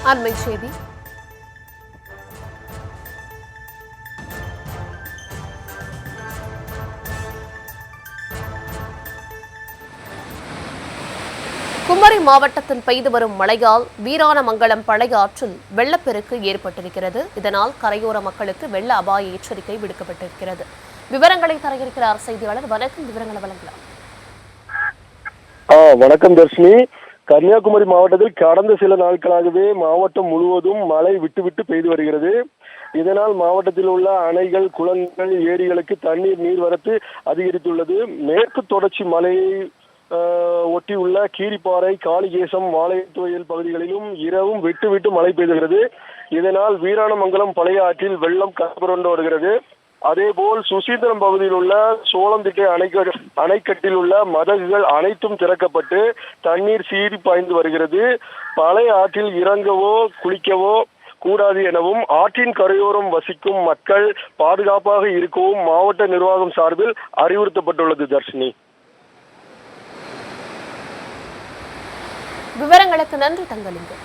அண்மை செய்தி. குமரி மாவட்டத்தில் பெய்து வரும் மழையால் வீராணமங்கலம் பழைய ஆற்றில் வெள்ளப்பெருக்கு ஏற்பட்டிருக்கிறது. இதனால் கரையோர மக்களுக்கு வெள்ள அபாய எச்சரிக்கை விடுக்கப்பட்டிருக்கிறது. விவரங்களை தர இருக்கிறார் செய்தியாளர். வணக்கம், விவரங்களை வழங்கலாம். வணக்கம் தர்ஷினி. கன்னியாகுமரி மாவட்டத்தில் கடந்த சில நாட்களாகவே மாவட்டம் முழுவதும் மழை விட்டு பெய்து வருகிறது. இதனால் மாவட்டத்தில் உள்ள அணைகள், குளங்கள், ஏரிகளுக்கு தண்ணீர் நீர்வரத்து அதிகரித்துள்ளது. மேற்கு தொடர்ச்சி மலையை ஒட்டியுள்ள கீரிப்பாறை, காளிகேசம், வாழைத்துவயல் பகுதிகளிலும் இரவும் விட்டு மழை பெய்துகிறது. இதனால் வீராணமங்கலம் பழைய ஆற்றில் வெள்ளம் கரைபுரண்டு வருகிறது. அதேபோல் சுசீந்திரம் பகுதியில் உள்ள சோளந்திட்டை அணைக்கட்டில் உள்ள மதகுகள் அனைத்தும் திறக்கப்பட்டு தண்ணீர் சீறி பாய்ந்து வருகிறது. பழைய ஆற்றில் இறங்கவோ குளிக்கவோ கூடாது எனவும் ஆற்றின் கரையோரம் வசிக்கும் மக்கள் பாதுகாப்பாக இருக்கவும் மாவட்ட நிர்வாகம் சார்பில் அறிவுறுத்தப்பட்டுள்ளது. தர்ஷினி, விவரங்களுக்கு நன்றி தங்கலிங்கம்.